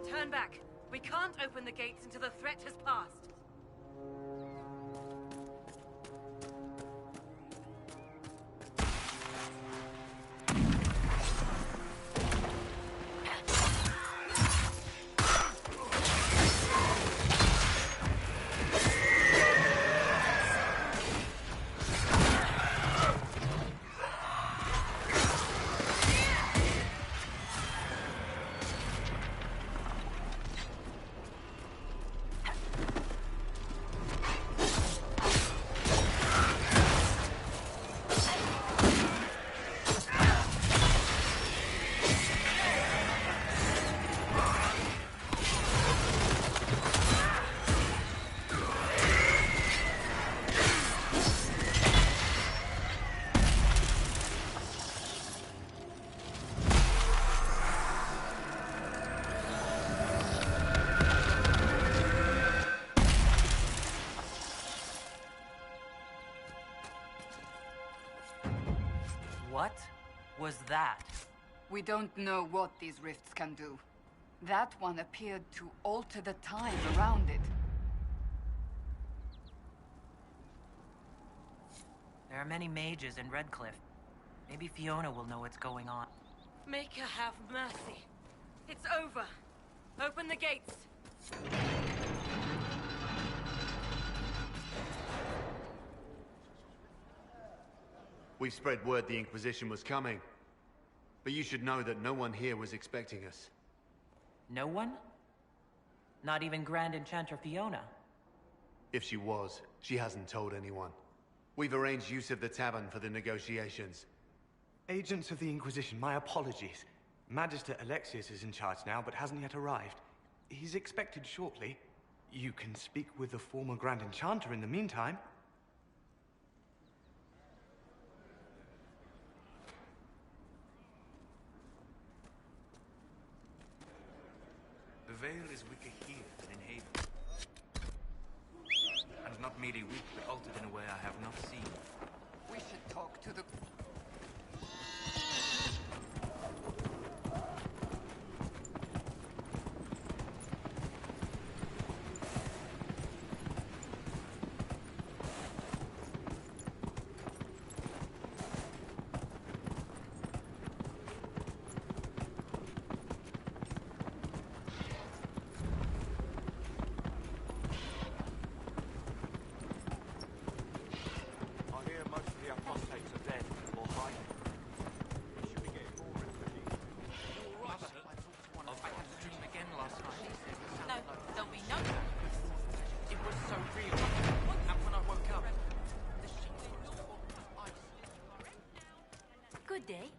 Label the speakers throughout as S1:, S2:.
S1: Turn back. We can't open the gates until the threat has passed.
S2: What was that?
S3: We don't know what these rifts can do. That one appeared to alter the time around it.
S2: There are many mages in Redcliffe. Maybe Fiona will know what's going on.
S1: Make her have mercy. It's over. Open the gates.
S4: We've spread word the Inquisition was coming. But you should know that no one here was expecting us.
S2: No one? Not even Grand Enchanter Fiona?
S4: If she was, she hasn't told anyone. We've arranged use of the tavern for the negotiations.
S5: Agents of the Inquisition, my apologies. Magister Alexius is in charge now, but hasn't yet arrived. He's expected shortly. You can speak with the former Grand Enchanter in the meantime.
S6: The veil is weaker here than in Haven. And not merely weak, but altered in a way I have not seen.
S3: We should talk to the...
S1: Good day.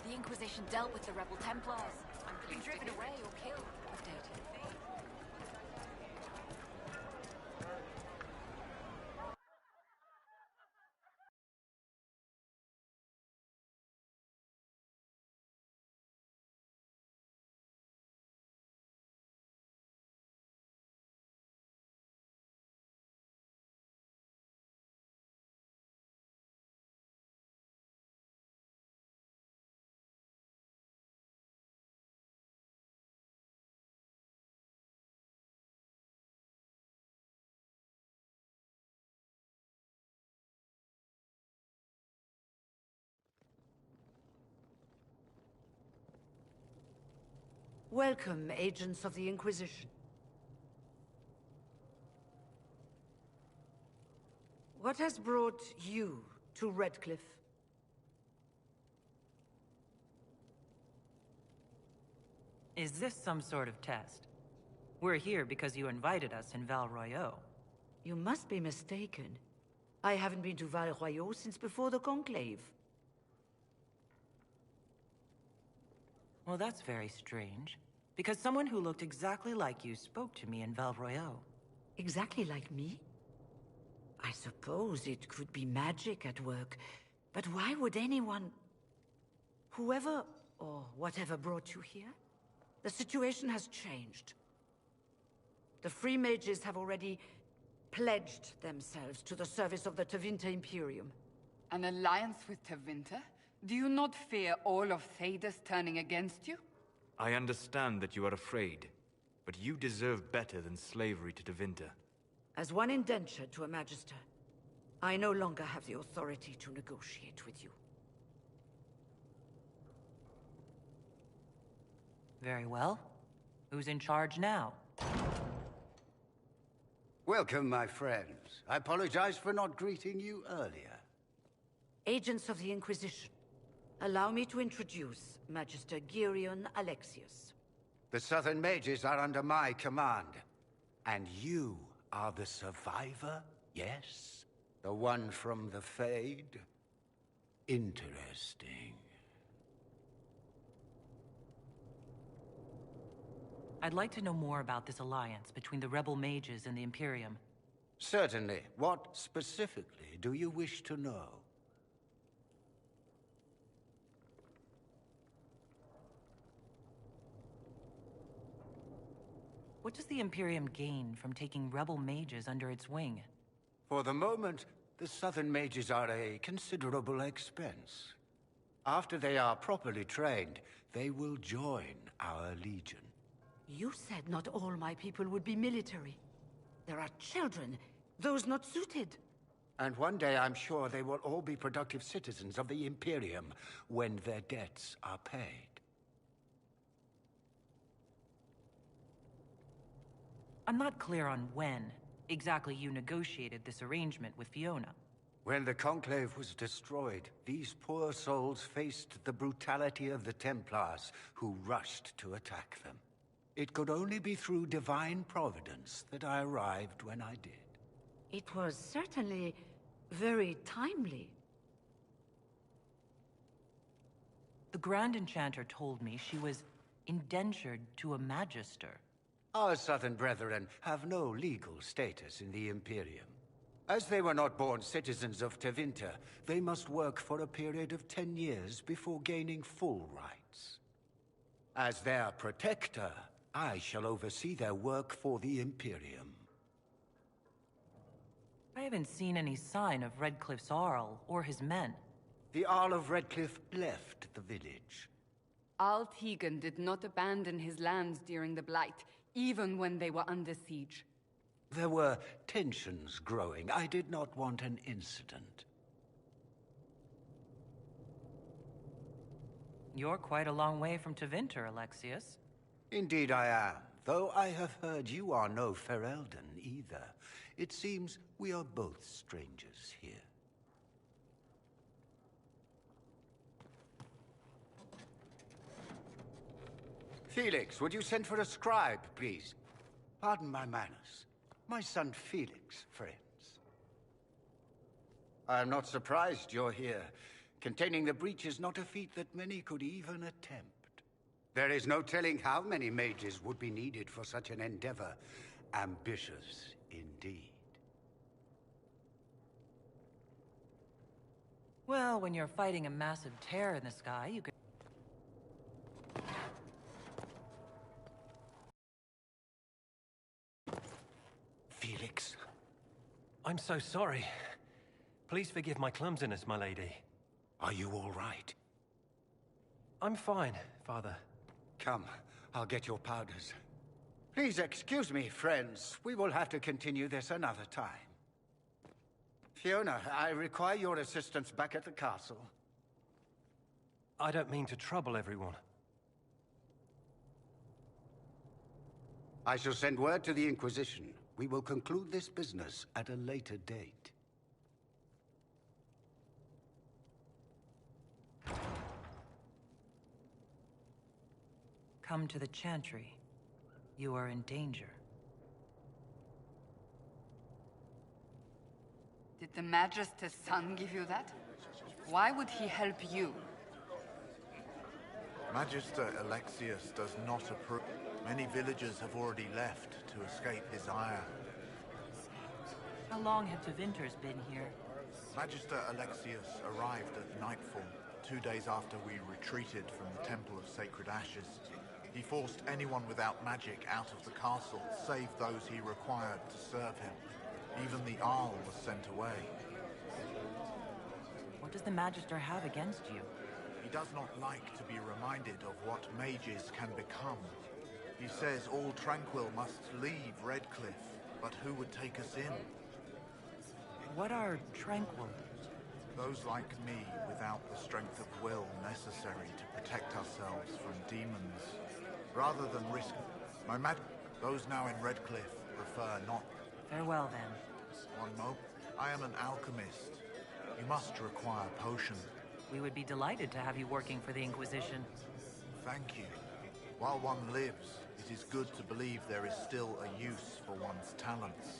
S7: The Inquisition dealt with the rebel Templars. Been driven away or killed. Update.
S8: Welcome, agents of the Inquisition. What has brought you to Redcliffe?
S2: Is this some sort of test? We're here because you invited us in Val Royeaux.
S8: You must be mistaken. I haven't been to Val Royeaux since before the Conclave.
S2: Well, that's very strange. Because someone who looked exactly like you spoke to me in Val Royeaux.
S8: Exactly like me? I suppose it could be magic at work, but why would anyone... Whoever or whatever brought you here? The situation has changed. The Free Mages have already pledged themselves to the service of the Tevinter Imperium.
S3: An alliance with Tevinter? Do you not fear all of Thedas turning against you?
S9: I understand that you are afraid, but you deserve better than slavery to Tevinter.
S8: As one indentured to a Magister, I no longer have the authority to negotiate with you.
S2: Very well. Who's in charge now?
S10: Welcome, my friends. I apologize for not greeting you earlier.
S8: Agents of the Inquisition, allow me to introduce Magister Girion Alexius.
S10: The Southern Mages are under my command. And you are the survivor, yes? The one from the Fade? Interesting.
S2: I'd like to know more about this alliance between the rebel mages and the Imperium.
S10: Certainly. What specifically do you wish to know?
S2: What does the Imperium gain from taking rebel mages under its wing?
S10: For the moment, the Southern Mages are a considerable expense. After they are properly trained, they will join our Legion.
S8: You said not all my people would be military. There are children, those not suited.
S10: And one day I'm sure they will all be productive citizens of the Imperium when their debts are paid.
S2: I'm not clear on when exactly you negotiated this arrangement with Fiona.
S10: When the Conclave was destroyed, these poor souls faced the brutality of the Templars, who rushed to attack them. It could only be through divine providence that I arrived when I did.
S8: It was certainly very timely.
S2: The Grand Enchanter told me she was indentured to a Magister.
S10: Our Southern brethren have no legal status in the Imperium. As they were not born citizens of Tevinter, they must work for a period of 10 years before gaining full rights. As their protector, I shall oversee their work for the Imperium.
S2: I haven't seen any sign of Redcliffe's Arl or his men.
S10: The Arl of Redcliffe left the village.
S3: Arl Tegan did not abandon his lands during the Blight, even when they were under siege.
S10: There were tensions growing. I did not want an incident.
S2: You're quite a long way from Tevinter, Alexius.
S10: Indeed I am, though I have heard you are no Ferelden either. It seems we are both strangers here. Felix, would you send for a scribe, please? Pardon my manners. My son Felix, friends. I am not surprised you're here. Containing the breach is not a feat that many could even attempt. There is no telling how many mages would be needed for such an endeavor. Ambitious, indeed.
S2: Well, when you're fighting a massive tear in the sky, you could...
S10: Felix.
S11: I'm so sorry. Please forgive my clumsiness, my lady.
S10: Are you all right?
S11: I'm fine, Father.
S10: Come, I'll get your powders. Please excuse me, friends. We will have to continue this another time. Fiona, I require your assistance back at the castle.
S11: I don't mean to trouble everyone.
S10: I shall send word to the Inquisition. We will conclude this business at a later date.
S2: Come to the Chantry. You are in danger.
S3: Did the Magister's son give you that? Why would he help you?
S12: Magister Alexius does not approve. Many villagers have already left to escape his ire.
S2: How long have the Winters been here?
S12: Magister Alexius arrived at nightfall, 2 days after we retreated from the Temple of Sacred Ashes. He forced anyone without magic out of the castle, save those he required to serve him. Even the Arl was sent away.
S2: What does the Magister have against you?
S12: He does not like to be reminded of what mages can become. He says all Tranquil must leave Redcliffe, but who would take us in?
S2: What are Tranquil?
S12: Those like me without the strength of will necessary to protect ourselves from demons. Rather than risk those now in Redcliffe prefer not.
S2: Farewell, then.
S12: One moment. I am an alchemist. You must require potion.
S2: We would be delighted to have you working for the Inquisition.
S12: Thank you. While one lives, it is good to believe there is still a use for one's talents.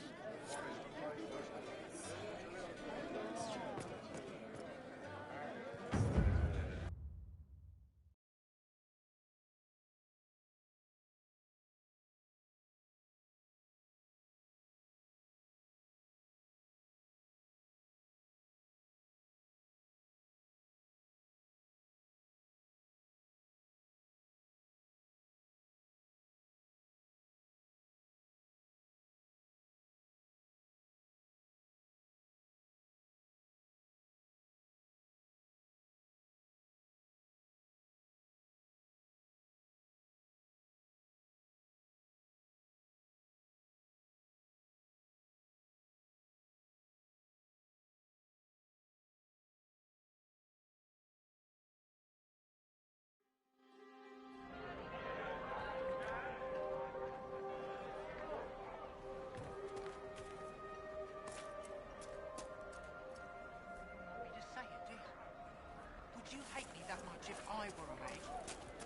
S13: Would you hate me that much if I were a mage?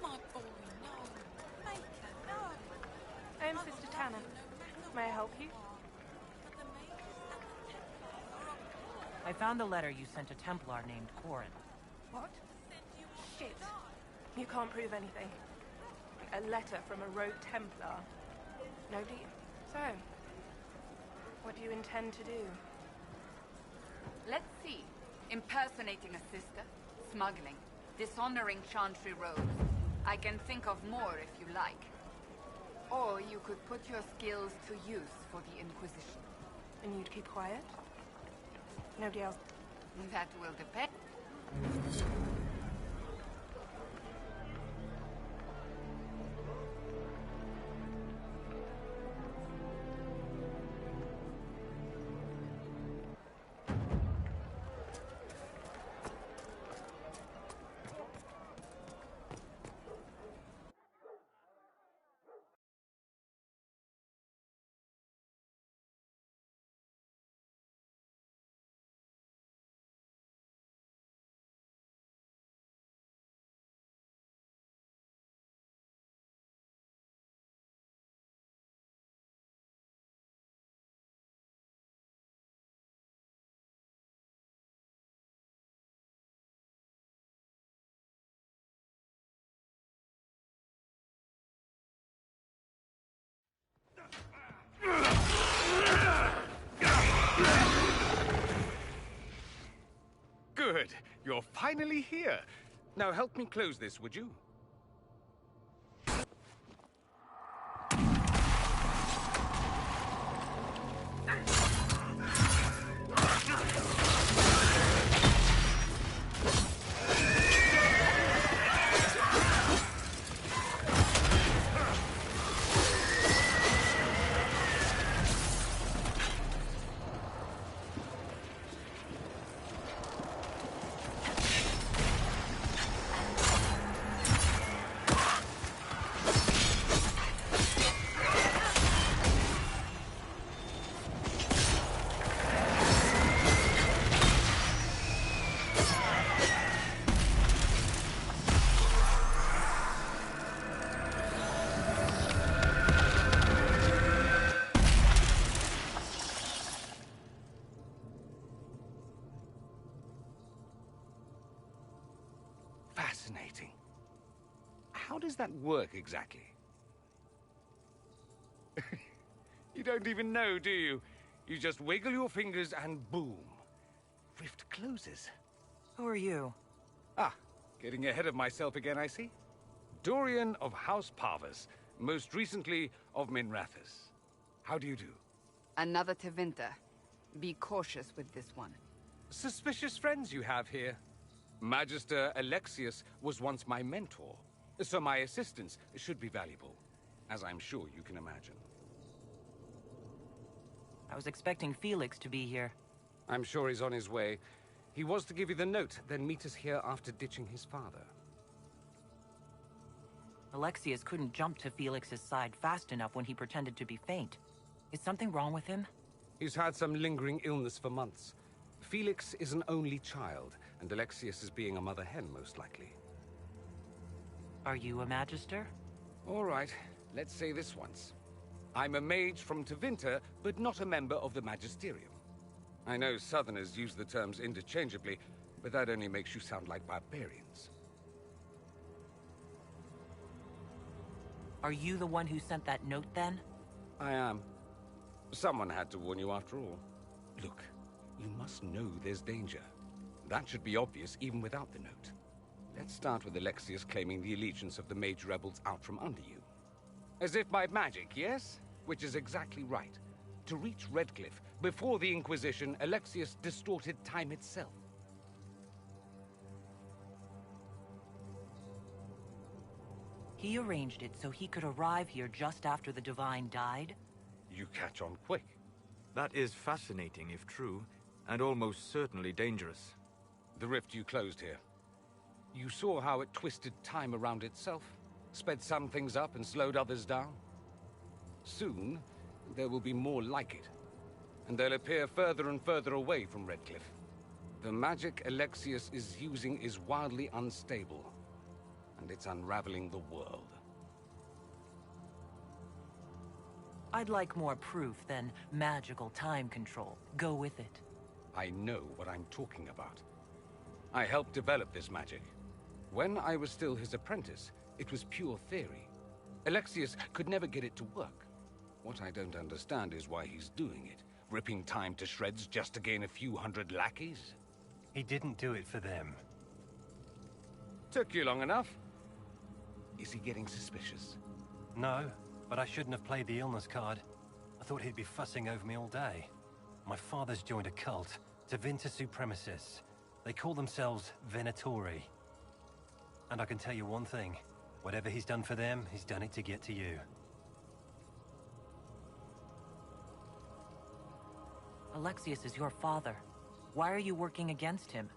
S13: My boy, no. Maker, no.
S14: I am Sister Tanner. May I help you?
S2: I found the letter you sent a Templar named Corin.
S14: What? Shit. You can't prove anything. A letter from a rogue Templar. No deal. So, what do you intend to do?
S3: Let's see. Impersonating a sister, smuggling, dishonoring Chantry robes. I can think of more if you like. Or you could put your skills to use for the Inquisition.
S14: And you'd keep quiet? Nobody else?
S3: That will depend.
S6: Good. You're finally here. Now help me close this, would you? does that work exactly? You don't even know, do you? You just wiggle your fingers and boom. Rift closes.
S2: Who are you?
S6: Ah, getting ahead of myself again, I see. Dorian of House Parvus, most recently of Minrathous. How do you do?
S3: Another Tevinter. Be cautious with this one.
S6: Suspicious friends you have here. Magister Alexius was once my mentor, so my assistance should be valuable, as I'm sure you can imagine.
S2: I was expecting Felix to be here.
S6: I'm sure he's on his way. He was to give you the note, then meet us here after ditching his father.
S2: Alexius couldn't jump to Felix's side fast enough when he pretended to be faint. Is something wrong with him?
S6: He's had some lingering illness for months. Felix is an only child, and Alexius is being a mother hen, most likely.
S2: Are you a Magister?
S6: All right, let's say this once. I'm a mage from Tevinter, but not a member of the Magisterium. I know Southerners use the terms interchangeably, but that only makes you sound like barbarians.
S2: Are you the one who sent that note, then?
S6: I am. Someone had to warn you after all. Look, you must know there's danger. That should be obvious even without the note. Let's start with Alexius claiming the allegiance of the mage rebels out from under you. As if by magic, yes? Which is exactly right. To reach Redcliffe, before the Inquisition, Alexius distorted time itself.
S2: He arranged it so he could arrive here just after the Divine died?
S6: You catch on quick.
S9: That is fascinating if true, and almost certainly dangerous.
S6: The rift you closed here. You saw how it twisted time around itself, sped some things up and slowed others down. Soon, there will be more like it, and they'll appear further and further away from Redcliffe. The magic Alexius is using is wildly unstable, and it's unraveling the world.
S2: I'd like more proof than magical time control. Go with it.
S6: I know what I'm talking about. I helped develop this magic. When I was still his apprentice, it was pure theory. Alexius could never get it to work. What I don't understand is why he's doing it, ripping time to shreds just to gain a few hundred lackeys.
S11: He didn't do it for them.
S6: Took you long enough. Is he getting suspicious?
S11: No, but I shouldn't have played the illness card. I thought he'd be fussing over me all day. My father's joined a cult, Tevinter Supremacists. They call themselves Venatori. And I can tell you one thing. Whatever he's done for them, he's done it to get to you.
S2: Alexius is your father. Why are you working against him?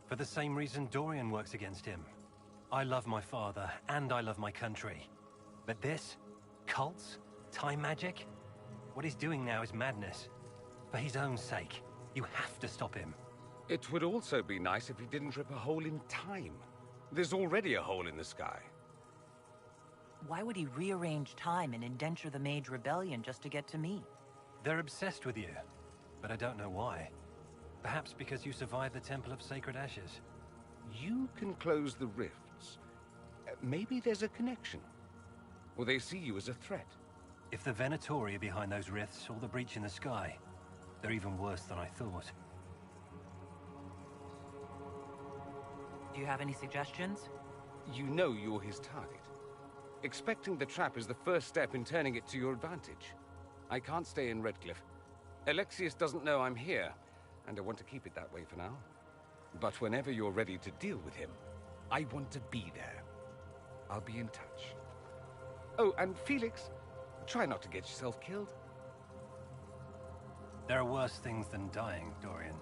S11: For the same reason Dorian works against him. I love my father, and I love my country. But this? Cults? Time magic? What he's doing now is madness. For his own sake, you have to stop him.
S6: It would also be nice if he didn't rip a hole in time. There's already a hole in the sky.
S2: Why would he rearrange time and indenture the Mage Rebellion just to get to me?
S11: They're obsessed with you, but I don't know why. Perhaps because you survived the Temple of Sacred Ashes.
S6: You can close the rifts. Maybe there's a connection. Or they see you as a threat.
S11: If the Venatori are behind those rifts or the breach in the sky, they're even worse than I thought.
S2: Do you have any suggestions?
S6: You know you're his target. Expecting the trap is the first step in turning it to your advantage. I can't stay in Redcliffe. Alexius doesn't know I'm here, and I want to keep it that way for now. But whenever you're ready to deal with him, I want to be there. I'll be in touch. Oh, and Felix, try not to get yourself killed.
S11: There are worse things than dying, Dorian.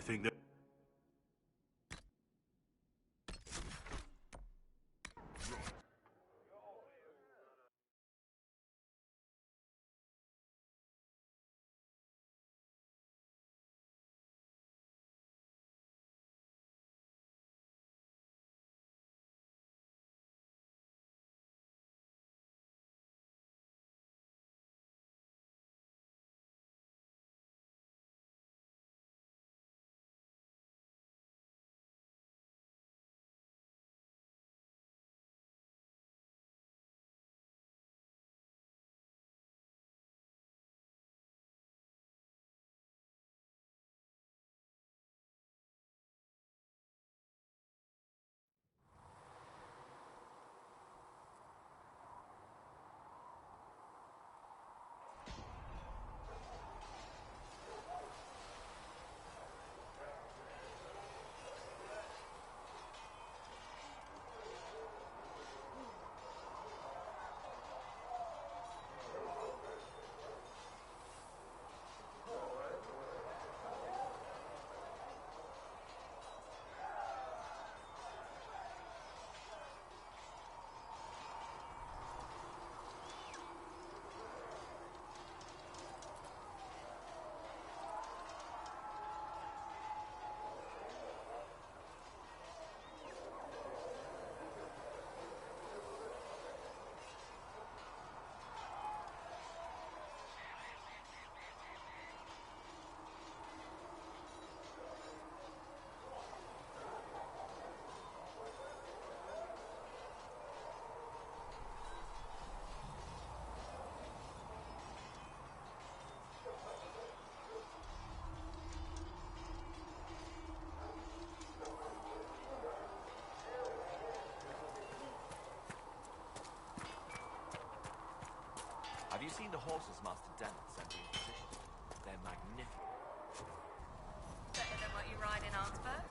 S15: think that...
S16: Have you seen the horses Master Dennett sent to Inquisition? They're magnificent.
S1: Better than what you ride in Arnsberg?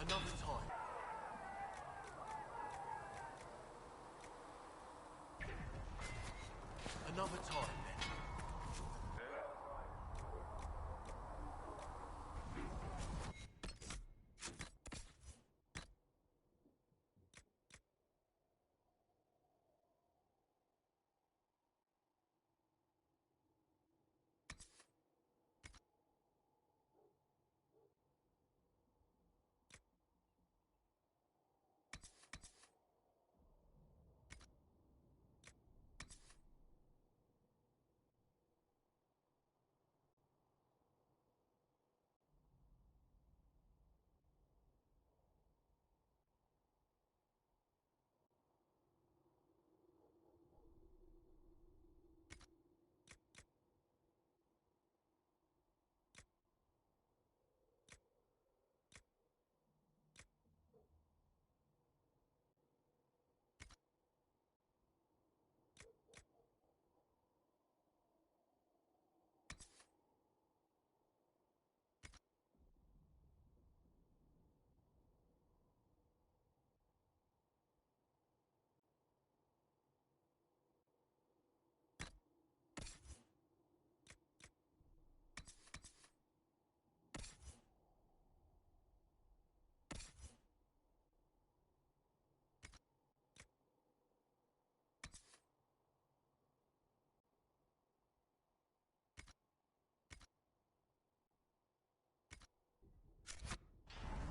S15: Another time. Another time, then.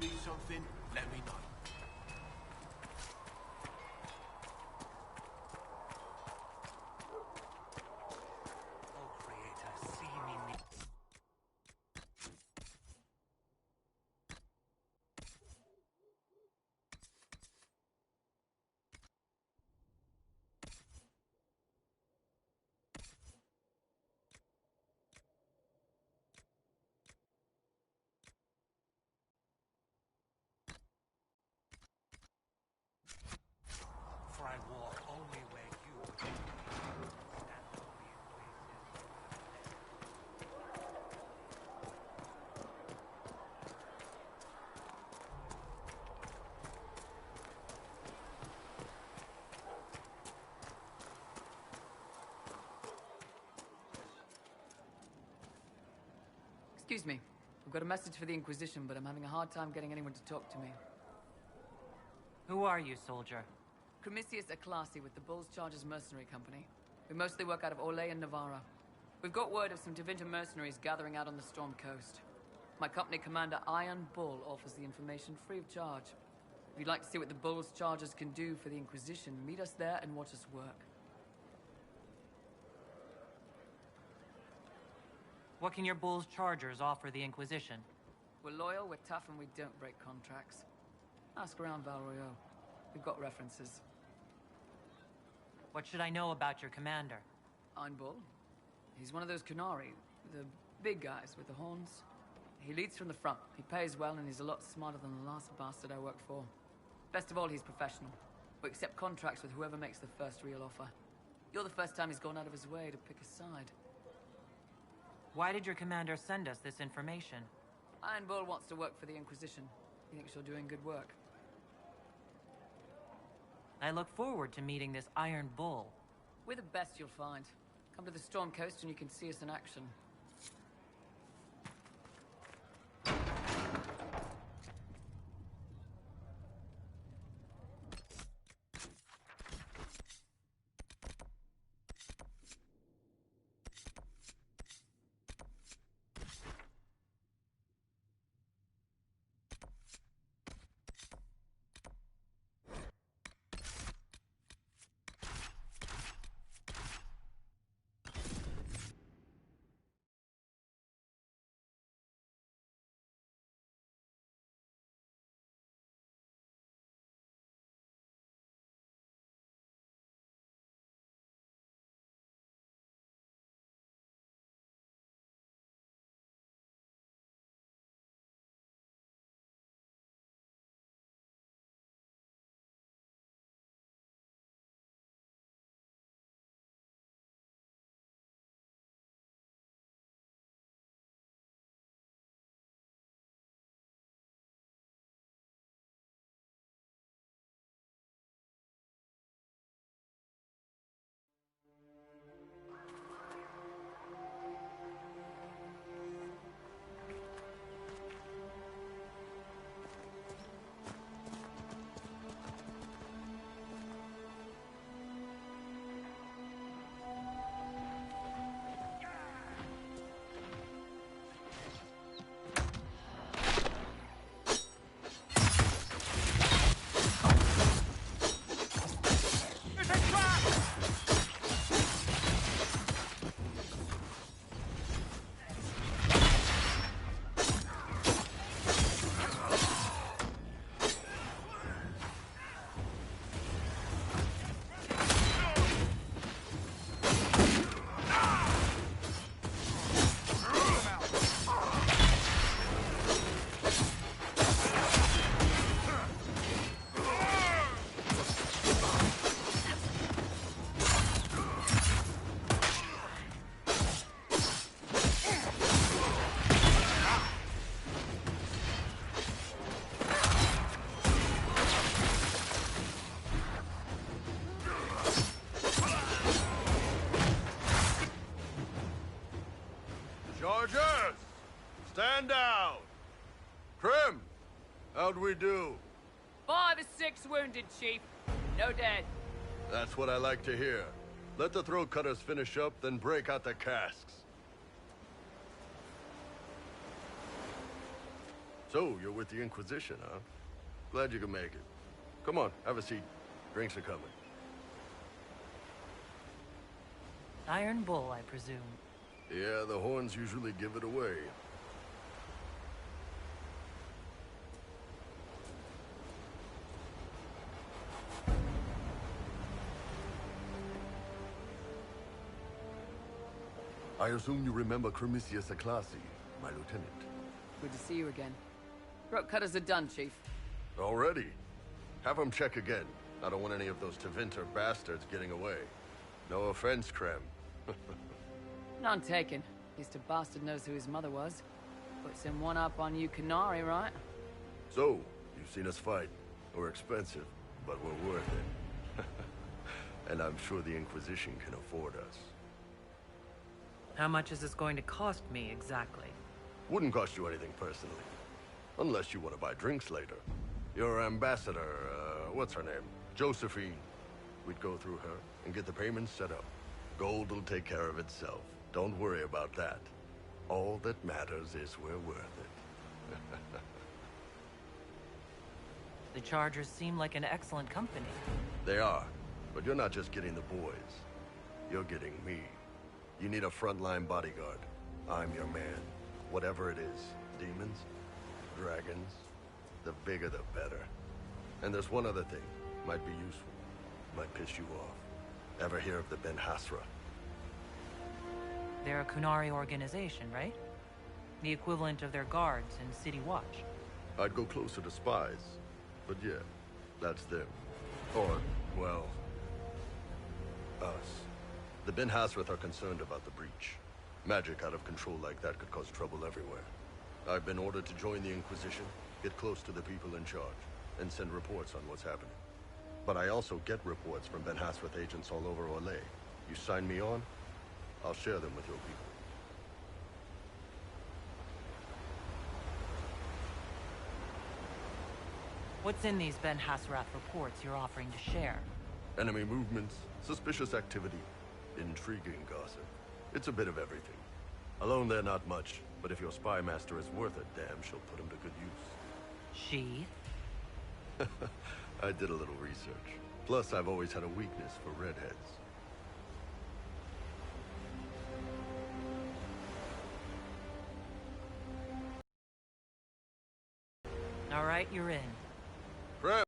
S15: Need something? Let me know.
S16: Oh, Creator, see me.
S17: Excuse me. I've got a message for the Inquisition, but I'm having a hard time getting anyone to talk to me.
S2: Who are you, soldier?
S17: Cremisius Aclasi with the Bulls Chargers Mercenary Company. We mostly work out of Orlais and Navarra. We've got word of some Tevinter mercenaries gathering out on the Storm Coast. My company commander, Iron Bull, offers the information free of charge. If you'd like to see what the Bulls Chargers can do for the Inquisition, meet us there and watch us work.
S2: What can your Bulls Chargers offer the Inquisition?
S17: We're loyal, we're tough, and we don't break contracts. Ask around Val Royeaux. We've got references.
S2: What should I know about your commander?
S17: Iron Bull. He's one of those Kunari, the big guys with the horns. He leads from the front. He pays well, and he's a lot smarter than the last bastard I worked for. Best of all, he's professional. We accept contracts with whoever makes the first real offer. You're the first time he's gone out of his way to pick a side.
S2: Why did your commander send us this information?
S17: Iron Bull wants to work for the Inquisition. He thinks you're doing good work.
S2: I look forward to meeting this Iron Bull.
S17: We're the best you'll find. Come to the Storm Coast and you can see us in action.
S18: Chargers! Stand down! Krim! How'd we do?
S17: 5 or 6 wounded, Chief. No dead.
S18: That's what I like to hear. Let the throat cutters finish up, then break out the casks. So, you're with the Inquisition, huh? Glad you could make it. Come on, have a seat. Drinks are coming.
S2: Iron Bull, I presume.
S18: Yeah, the horns usually give it away. I assume you remember Cremisius Aclasi, my lieutenant.
S17: Good to see you again. Throat cutters are done, Chief.
S18: Already? Have them check again. I don't want any of those Tevinter bastards getting away. No offense, Krem.
S17: None taken. At least a bastard knows who his mother was. Puts him one up on you Canary, right?
S18: So, you've seen us fight. We're expensive, but we're worth it. And I'm sure the Inquisition can afford us.
S2: How much is this going to cost me, exactly?
S18: Wouldn't cost you anything personally. Unless you want to buy drinks later. Your ambassador, what's her name? Josephine. We'd go through her and get the payments set up. Gold will take care of itself. Don't worry about that. All that matters is we're worth it.
S2: The Chargers seem like an excellent company.
S18: They are, but you're not just getting the boys. You're getting me. You need a frontline bodyguard. I'm your man. Whatever it is. Demons? Dragons? The bigger the better. And there's one other thing. Might be useful. Might piss you off. Ever hear of the Ben Hasra?
S2: They're a Kunari organization, right? The equivalent of their guards in City Watch.
S18: I'd go closer to spies. But yeah, that's them. Or, well, us. The Ben Hasrath are concerned about the breach. Magic out of control like that could cause trouble everywhere. I've been ordered to join the Inquisition, get close to the people in charge, and send reports on what's happening. But I also get reports from Ben Hasrath agents all over Orlais. You sign me on, I'll share them with your people.
S2: What's in these Ben Hasrath reports you're offering to share?
S18: Enemy movements, suspicious activity, intriguing gossip. It's a bit of everything. Alone they're not much, but if your spy master is worth a damn, she'll put him to good use.
S2: She?
S18: I did a little research. Plus, I've always had a weakness for redheads.
S2: All right, you're in.
S18: Prep!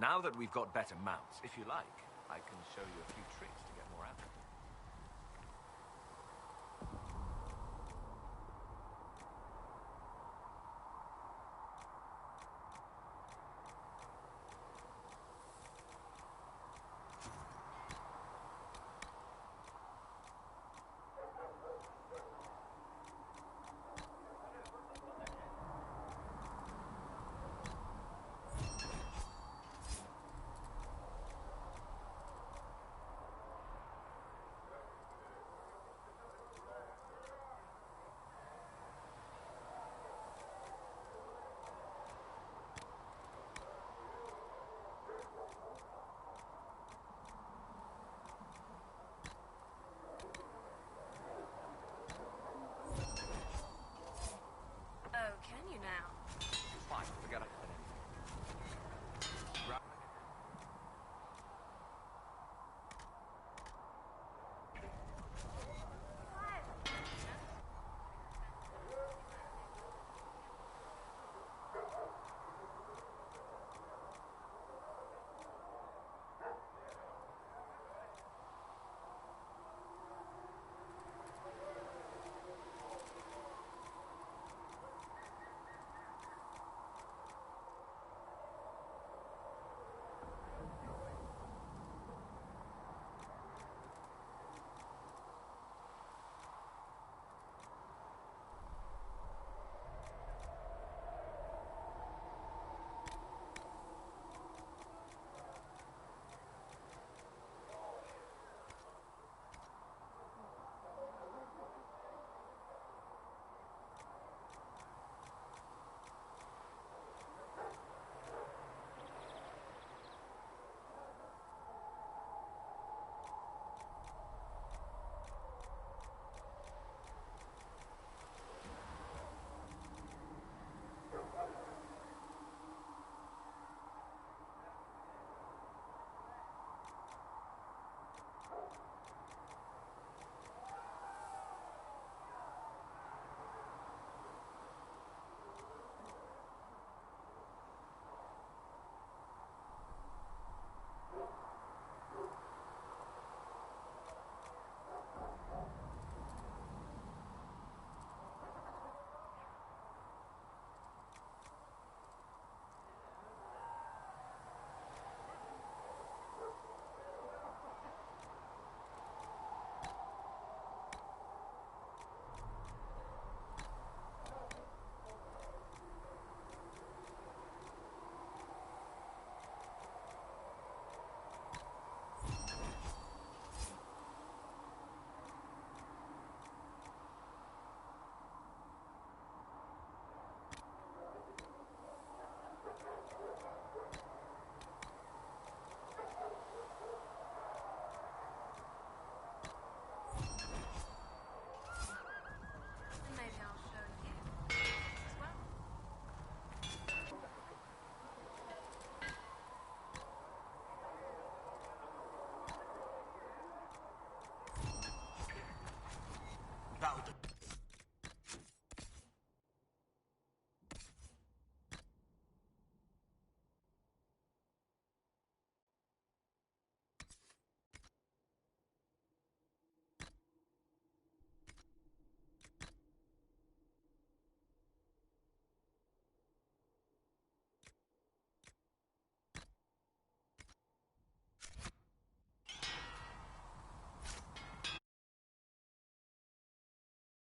S16: Now that we've got better mounts, if you like, I can show you a few tricks to get more out of them.